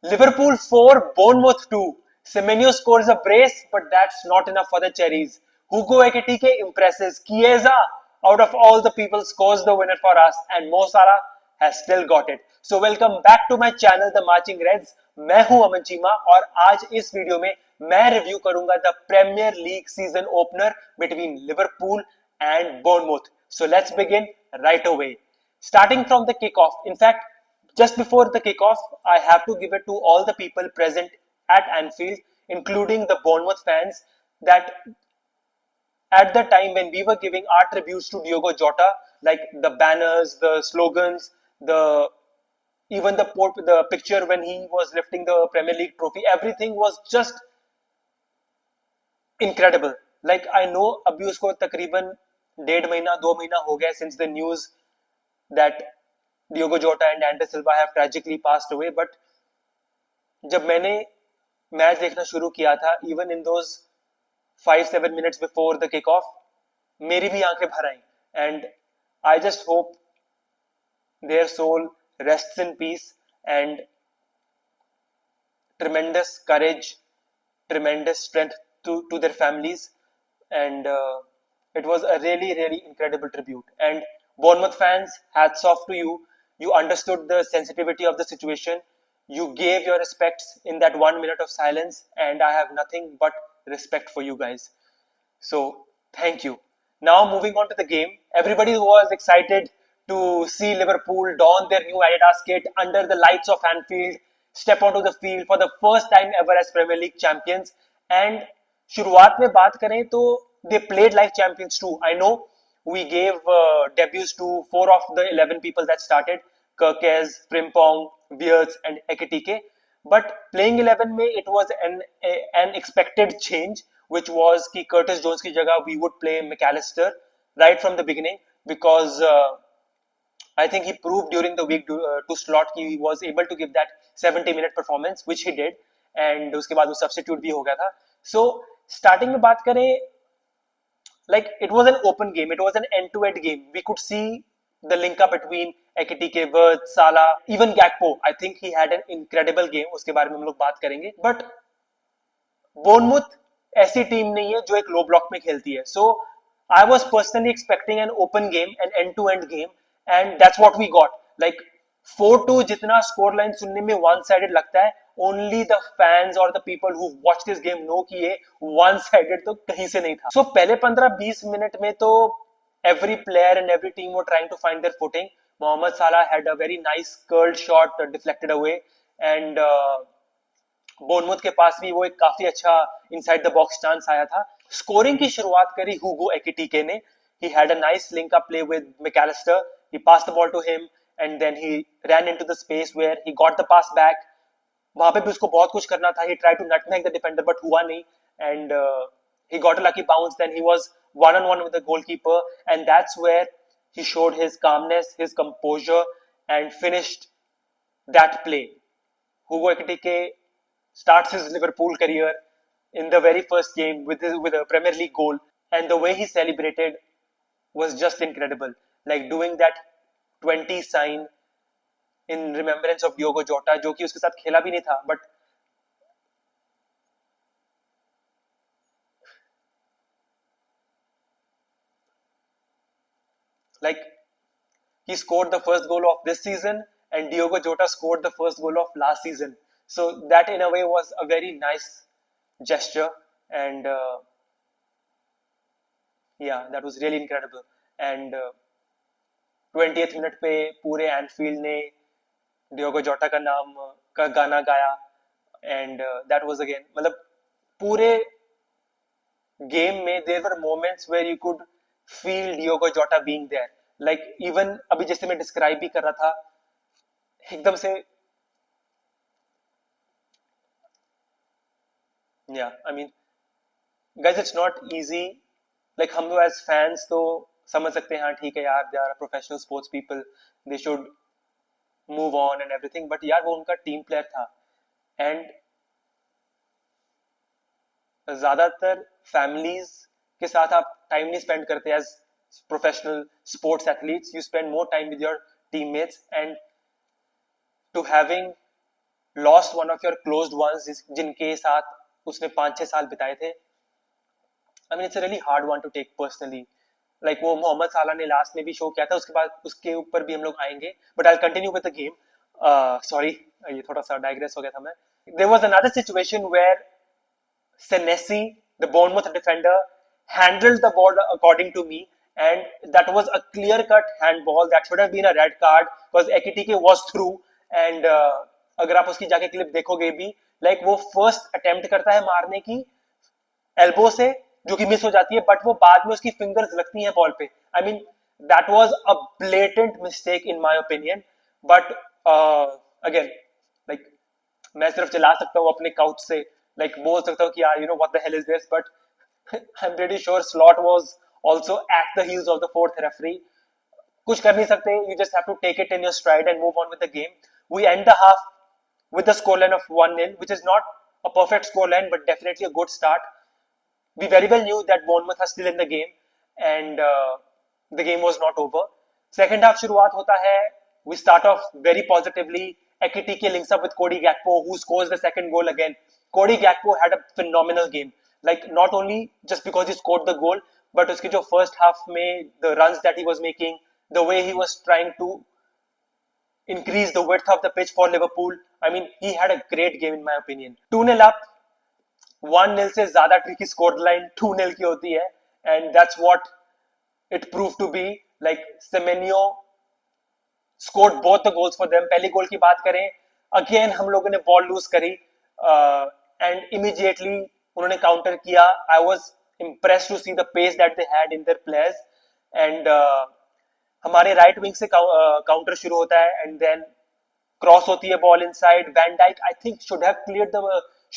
Liverpool 4, Bournemouth 2. Semenyo scores a brace, but that's not enough for the Cherries. Hugo Ekitike impresses. Chiesa, out of all the people, scores the winner for us, and Mo Salah has still got it. So welcome back to my channel, The Marching Reds. मैं हूं अमन चीमा और आज इस video में मैं review करूंगा the premier league season opener between Liverpool and Bournemouth. So let's begin right away. Starting from the kickoff. In fact, just before the kickoff, I have to give it to all the people present at Anfield, including the Bournemouth fans, that at the time when we were giving our tributes to Diogo Jota, like the banners, the slogans, the even the picture when he was lifting the Premier League trophy, everything was just incredible. Like I know अभी उसको तकरीबन 1.5 महीना 2 महीना हो गया since the news that Diogo Jota and Andre Silva have tragically passed away. But जब मैंने match देखना शुरू किया था, even in those 5-7 minutes before the kickoff, मेरी भी आंखें भर आई. And I just hope their soul rests in peace, and tremendous courage, tremendous strength to their families. And it was a really, really incredible tribute. And Bournemouth fans, hats off to you. You understood the sensitivity of the situation. You gave your respects in that 1 minute of silence, and I have nothing but respect for you guys. So, thank you. Now, moving on to the game, everybody was excited to see Liverpool don their new Adidas kit under the lights of Anfield, step onto the field for the first time ever as Premier League champions. And शुरुआत में बात करें तो they played like champions too. I know we gave debuts to 4 of the 11 people that started: Kirkes, Frimpong, Beers, and Ekitike. But playing 11 में it was an expected change, which was कि Curtis Jones की जगह we would play McAllister right from the beginning, because I think he proved during the week to Slot he was able to give that 70-minute performance, which he did, and उसके बाद वो substitute भी हो गया था. So starting में बात करें, like it was an open game, it was an end-to-end game. We could see the link up between Ekitike, Wirtz, Salah, even Gakpo. I think he had an incredible game. उसके बारे में हम लोग बात करेंगे. But बोर्नमouth ऐसी team नहीं है जो एक लो ब्लॉक में खेलती है. So I was personally expecting an open game, an end to end game, and that's what we got. Like 4-2 जितना स्कोर लाइन सुनने में वन साइडेड लगता है, ओनली द फैंस और the people who watch this game know कि ये one sided तो कहीं से नहीं था. सो पहले 15-20 मिनट में तो every player and every team were trying to find their footing. Mohamed Salah had a very nice curled shot deflected away, and बोर्नमouth के पास भी वो एक काफी अच्छा इनसाइड द बॉक्स चांस आया था. स्कोरिंग की शुरुआत करी हुगो एकिटिके ने. He had a nice link up play with McAllister. He passed the ball to him, and then he ran into the space where he got the pass back. वहां पे भी उसको बहुत कुछ करना था. He tried to nutmeg the defender, but हुआ नहीं, and he got a lucky bounce. Then he was one-on-one with the goalkeeper, and that's where he showed his calmness, his composure, and finished that play. Hugo Ekitike starts his Liverpool career in the very first game with a Premier League goal, and the way he celebrated was just incredible. Like doing that 20 sign in remembrance of Diogo Jota, जो कि उसके साथ खेला भी नहीं था, but like he scored the first goal of this season, and Diogo Jota scored the first goal of last season. So that in a way was a very nice gesture, and yeah, that was really incredible. And 20th minute पे पूरे Enfield ने Diogo Jota का नाम का गाना गाया, and that was again, मतलब पूरे गेम में there were moments where you could feel Diogo Jota being there. Like even अभी जैसे मैं डिस्क्राइब भी कर रहा था, एकदम से या I mean guys, it's not easy. Like हम लोग एज फैंस तो समझ सकते हैं, हाँ ठीक है यार, they are professional sports people, they should move on and everything, but यार वो उनका टीम प्लेयर था. एंड ज्यादातर फैमिलीज के साथ आप टाइम नहीं स्पेंड करते as professional sports athletes. You spend more time with your teammates, and to having lost one of your closed ones जिनके साथ उसने 5-6 साल बिताए थे. I mean, it's a really hard one to take personally. Like वो मोहम्मद साला ने last में भी शो किया था, उसके बाद उसके ऊपर भी हम लोग आएंगे. But I'll continue with the game. Sorry, ये थोड़ा सा digress हो गया था मैं. There was another situation where Senesi, the Bournemouth defender, handled the ball according to me, and that was a clear-cut handball. That should have been a red card because Ekitike was through. And अगर आप उसकी जाके clip देखोगे भी, like वो first attempt करता है मारने की एल्बो से, जो कि मिस हो जाती है, बट वो बाद में उसकी फिंगर्स लगती हैं बॉल पे. I mean that was a blatant mistake in my opinion. But again like मैं सिर्फ चला सकता हूँ अपने काउच से, लाइक बोल सकता हूँ कि यार you know what the hell is this, but I am pretty sure slot was also at the heels of the fourth referee. कुछ कर नहीं सकते, you just have to take it in your stride and move on with the game. We end the half with the scoreline of 1-0, which is not a perfect scoreline, but definitely a good start. We very well knew that Bournemouth was still in the game, and the game was not over. Second half शुरुआत होता है, we start off very positively. Ekitike links up with Cody Gakpo, who scores the second goal again. Cody Gakpo had a phenomenal game. Like not only just because he scored the goal, but उसके जो first half में the runs that he was making, the way he was trying to increase the width of the pitch for Liverpool. I mean, he had a great game in my opinion. 2-0 up, 1-0 से ज्यादा tricky score line 2-0 की होती है, and that's what it proved to be. Like Semenyo scored both the goals for them. पहली goal की बात करें, again हम लोगों ने बॉल लूज करी एंड इमीडिएटली उन्होंने काउंटर किया. I was impressed to see the pace that they had in their players. And हमारे राइट विंग से काउंटर शुरू होता है, एंड देन क्रॉस होती है ball inside. Van Dijk I think should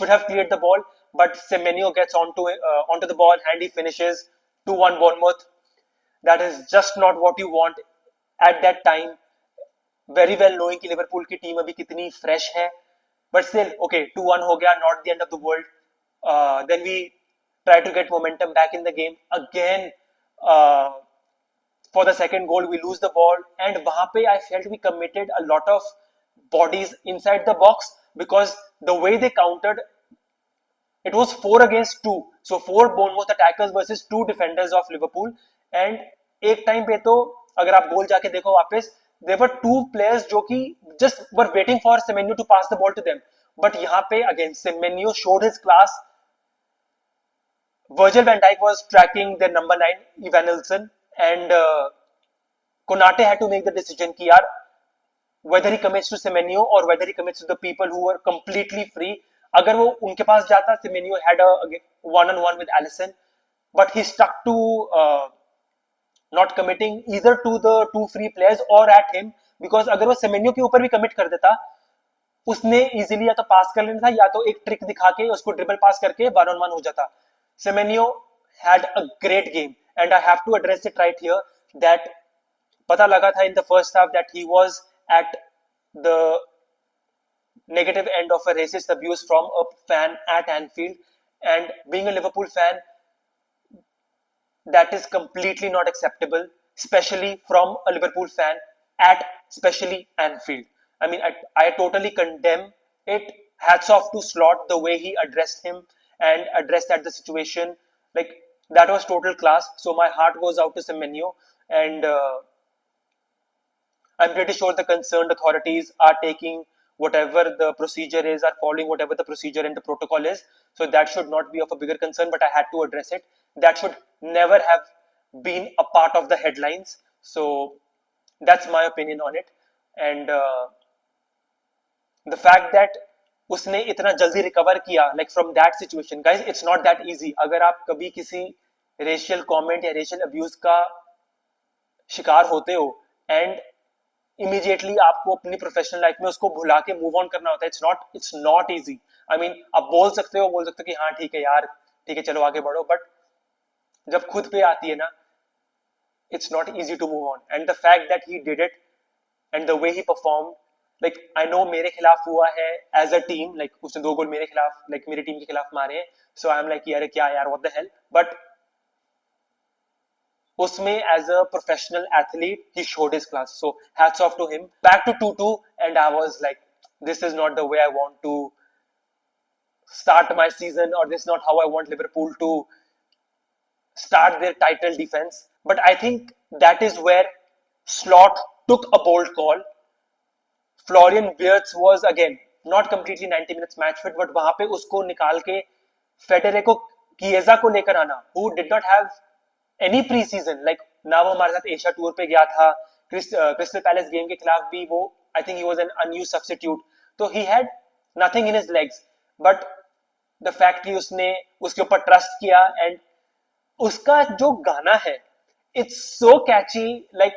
have cleared the ball, but Semenyo gets onto the ball and he finishes 2-1 Bournemouth. That is just not what you want at that time. Very well knowing कि Liverpool की team अभी कितनी fresh है, but still okay, 2-1 हो गया, not the end of the world. Then we try to get momentum back in the game again. For the second goal we lose the ball, and वहां पे I felt we committed a lot of bodies inside the box, because the way they countered, it was 4 against 2, so 4 Bournemouth attackers versus 2 defenders of Liverpool. And एक time पे तो अगर आप गोल जाके देखो वापस, there were 2 players जो कि just were waiting for Semenyo to pass the ball to them. But यहाँ पे again Semenyo showed his class. Virgil van Dijk was tracking their number 9 Evanilson, and Konate had to make the decision कि यार whether he commits to Semenyo or whether he commits to the people who were completely free. अगर वो उनके पास जाता, Semenyo had a one-on-one with Alisson, but he stuck to not committing either to the 2 free players or at him, because अगर वो Semenyo के ऊपर भी commit कर देता, उसने easily या तो पास कर लेना था या तो एक ट्रिक दिखा के उसको ड्रिबल पास करके 1-on-1 हो जाता. Semenyo had a great game, and I have to address it right here that पता लगा था in the first half that he was at the negative end of a racist abuse from a fan at Anfield, and being a Liverpool fan, that is completely not acceptable, especially from a Liverpool fan at especially Anfield. I mean, I totally condemn it. Hats off to Slot, the way he addressed him and addressed at the situation. Like, that was total class. So my heart goes out to Semenyo, and I'm pretty sure the concerned authorities are taking whatever the procedure is, are following whatever the procedure and the protocol is. So that should not be of a bigger concern, but I had to address it. That should never have been a part of the headlines. So that's my opinion on it. And the fact that उसने इतना जल्दी recover किया, like from that situation, guys, it's not that easy. अगर आप कभी किसी racial comment या racial abuse का शिकार होते हो, and इमीडिएटली आपको अपनी प्रोफेशनल लाइफ में उसको भुला के मूव ऑन करना होता है, it's not easy. I mean आप बोल सकते हो कि हाँ ठीक है यार, ठीक है चलो आगे बढ़ो, बट जब खुद पे आती है ना, it's not easy to move on. And the fact that he did it and the way he perform, like I know मेरे खिलाफ हुआ है एज अ टीम, लाइक उसने 2 गोल मेरे खिलाफ, लाइक मेरी टीम के खिलाफ मारे हैं, सो आई एम लाइक यार क्या यार, व्हाट द हेल. बट उसमें as a professional athlete he showed his class, so hats off to him. Back to 2-2, and I was like, this is not the way I want to start my season, or this is not how I want Liverpool to start their title defense. But I think that is where Slot took a bold call. Florian Wirtz was again not completely 90 minutes match fit, but वहां पे उसको निकाल के Federico किएजा को लेकर आना, who did not have any pre-season, like ना वो हमारे साथ एशिया टूर पे गया था, क्रिस्टल पैलेस गेम के खिलाफ भी वो I think he was an unused substitute, तो he had nothing in his legs, but the fact कि उसने उसके ऊपर ट्रस्ट किया, एंड उसका जो गाना है, it's so catchy, like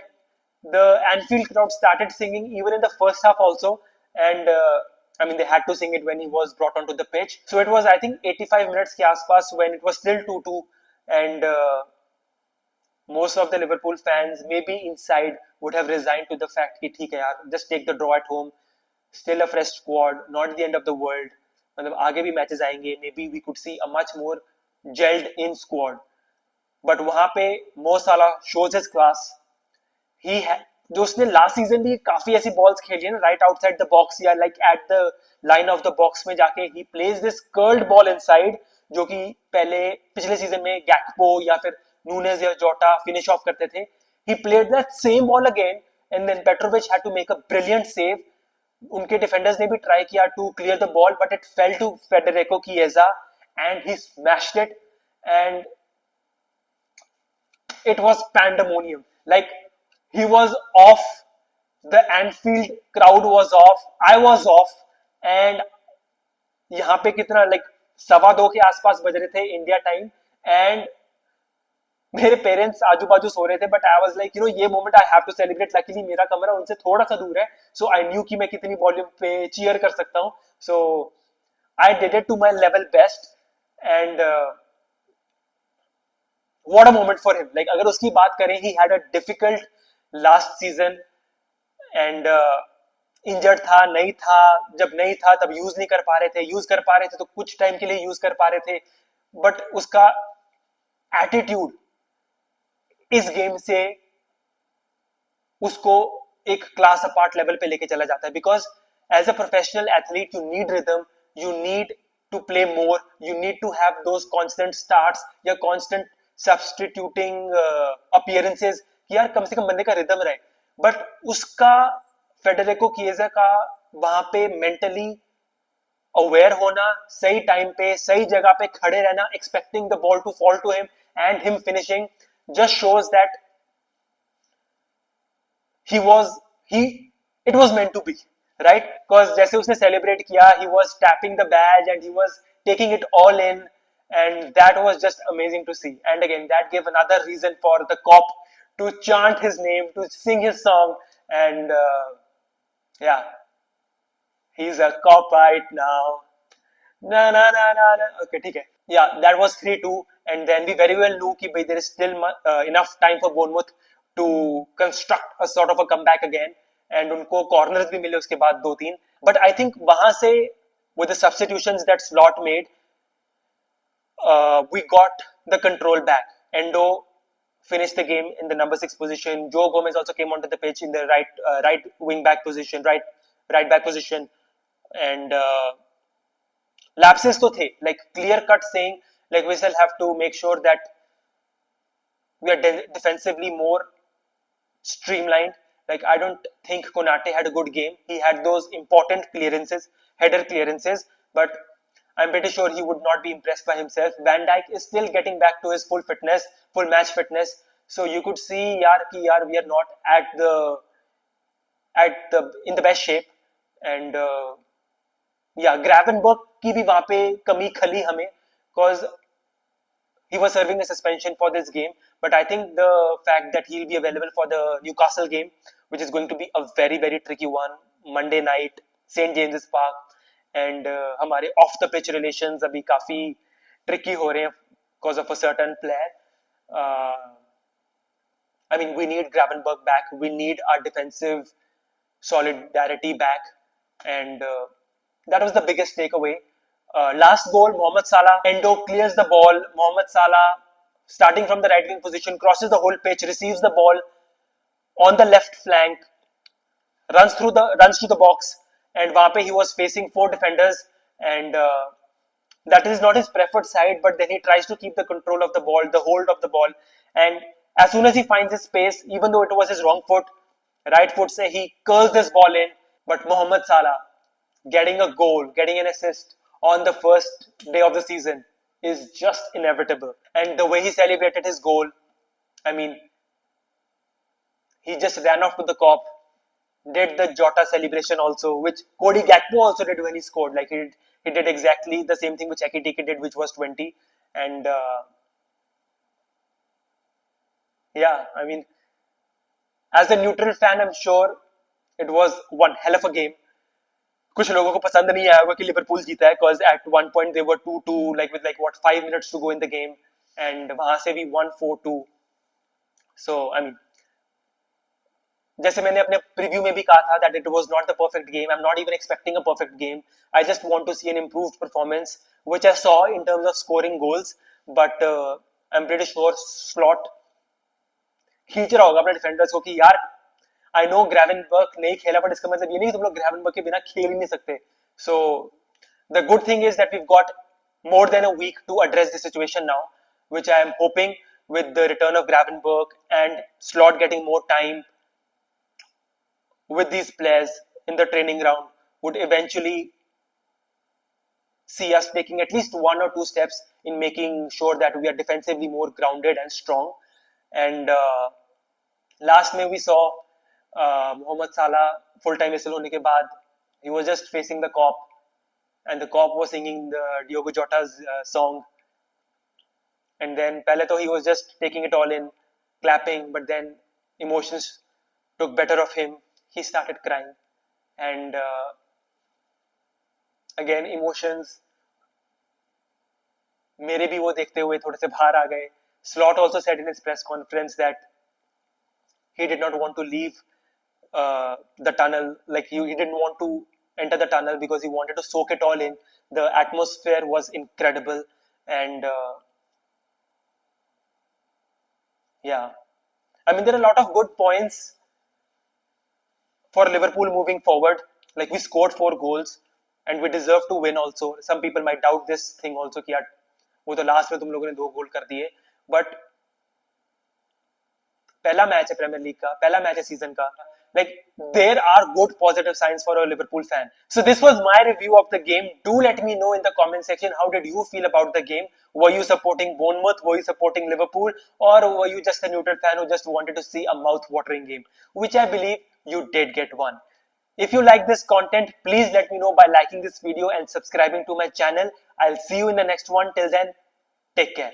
the Anfield crowd started singing even in the first half also, and I mean they had to sing it when he was brought onto the pitch. So it was I think 85 minutes के आसपास when it was still 2-2, and most of the Liverpool fans maybe inside would have resigned to the fact कि ठीक है यार, just take the draw at home, still a fresh squad, not the end of the world, मतलब आगे भी matches आएंगे, maybe we could see a much more gelled in squad. But वहां पे मो साला शोज हिज क्लास, ही जो उसने लास्ट सीजन भी काफी ऐसी बॉल्स खेली है ना, राइट आउटसाइड द बॉक्स या like at the line of the box में जाके he plays this curled ball inside, जो कि पहले पिछले सीजन में गैक्पो या फिर नूनेज या जोटा फिनिश ऑफ करते थे. He played that same ball again, and then Petrovic had to make a brilliant save. उनके डिफेंडर्स ने भी ट्राई किया to clear the ball, but it fell to Federico Chiesa and he smashed it, and it was pandemonium. Like he was off, the Anfield crowd was off, I was off, and यहाँ पे कितना like 2:15 के आसपास बज रहे थे India time, and मेरे parents आजू बाजू सो रहे थे, बट आई वाज लाइक ये moment I have to celebrate. Luckily मेरा कमरा उनसे थोड़ा सा दूर है, सो आई न्यू कि मैं कितनी वॉल्यूम पे चीयर कर सकता हूँ. So I did it to my level best, and what a moment for him. Like अगर उसकी बात करें, he had a difficult last season, and injured था, नहीं था, जब नहीं था तब यूज नहीं कर पा रहे थे, यूज कर पा रहे थे तो कुछ टाइम के लिए यूज कर पा रहे थे, बट उसका एटीट्यूड इस गेम से उसको एक क्लास अपार्ट लेवल पे लेके चला जाता है. Because as a professional athlete you need rhythm, you need to play more, you need to have those constant starts या कॉन्स्टेंट सब्स्टिट्यूटिंग अपीयरेंसेस कि यार कम से कम बंदे का रिदम रहे. बट उसका फेडरिको किएजा का वहां पे मेंटली अवेयर होना, सही टाइम पे सही जगह पे खड़े रहना, expecting the ball to fall to him and him finishing, just shows that it was meant to be, right? Because जैसे उसने celebrate किया, he was tapping the badge and he was taking it all in, and that was just amazing to see. And again, that gave another reason for the cop to chant his name, to sing his song, and yeah, he's a cop right now. Na na na na na. Okay, ठीक है. Yeah, that was 3-2, and then we very well knew कि there is still enough time for Bournemouth to construct a sort of a comeback again, and उनको corners भी मिले उसके बाद 2-3. But I think वहां से with the substitutions that Slot made, we got the control back. Endo finished the game in the number 6 position. Joe Gomez also came onto the pitch in the right wing back position, right back position, and lapses to the like clear cut saying like we still have to make sure that we are defensively more streamlined. Like I don't think Konate had a good game. He had those important clearances, header clearances, but I'm pretty sure he would not be impressed by himself. Van Dijk is still getting back to his full fitness, full match fitness. So you could see we are not in the best shape, and Gravenberch की भी वहाँ पे कमी खली हमें, because he was serving a suspension for this game. But I think the fact that he'll be available for the Newcastle game, which is going to be a very very tricky one, Monday night, St James's Park, and हमारे off the pitch relations अभी काफी tricky हो रहे हैं because of a certain player. I mean, we need Gravenberch back. We need our defensive solidarity back, and that was the biggest takeaway. Last goal, Mohamed Salah. Endo clears the ball. Mohamed Salah, starting from the right wing position, crosses the whole pitch, receives the ball on the left flank, runs to the box, and वहाँ पे he was facing 4 defenders, and that is not his preferred side, but then he tries to keep the control of the ball, the hold of the ball, and as soon as he finds his space, even though it was his wrong foot, right foot say he curls this ball in, but Mohamed Salah getting a goal, getting an assist on the first day of the season is just inevitable. And the way he celebrated his goal, I mean, he just ran off to the cop, did the Jota celebration also, which Cody Gakpo also did when he scored. Like he did exactly the same thing which Ekitike did, which was 20. And yeah, I mean, as a neutral fan, I'm sure it was one hell of a game. कुछ लोगों को पसंद नहीं आया होगा कि Liverpool जीता है, cause at one point they were 2-2, like with like what 5 minutes to go in the game, and वहां से भी 1-4-2. So I mean, जैसे मैंने अपने प्रीव्यू में भी कहा था that it was not the perfect game. I'm not even expecting a perfect game. I just want to see an improved performance, which I saw in terms of scoring goals. But I'm pretty sure Slot खींच रहा होगा अपने defenders को कि यार I know ग्रेवेनबर्ग नहीं खेला, but इसका मतलब ये नहीं कि तुम लोग ग्रेवेनबर्ग के बिना खेल ही नहीं सकते. So the good thing is that we've got more than a week to address the situation now, which I am hoping with the return of Gravenberg and Slot getting more time with these players in the training ground would eventually see us taking at least 1 or 2 steps in making sure that we are defensively more grounded and strong. And last में we saw Mohamed Salah full time whistle होने के बाद he was just facing the cop, and the cop was singing the Diogo Jota's song, and then पहले तो he was just taking it all in, clapping, but then emotions took better of him. He started crying, and again emotions मेरे भी वो देखते हुए थोड़े से बाहर आ गए. Slot also said in his press conference that he did not want to leave the tunnel, like he didn't want to enter the tunnel because he wanted to soak it all in. The atmosphere was incredible, and yeah, I mean there are a lot of good points for Liverpool moving forward. Like we scored 4 goals and we deserve to win also. Some people might doubt this thing also कि यार वो तो last में तुम लोगों ने 2 गोल कर दिए, बट पहला मैच है प्रीमियर लीग का, पहला मैच है सीजन का. Like there are good positive signs for a Liverpool fan. So this was my review of the game. Do let me know in the comment section, how did you feel about the game? Were you supporting Bournemouth? Were you supporting Liverpool? Or were you just a neutral fan who just wanted to see a mouth-watering game? Which I believe you did get one. If you like this content, please let me know by liking this video and subscribing to my channel. I'll see you in the next one. Till then, take care.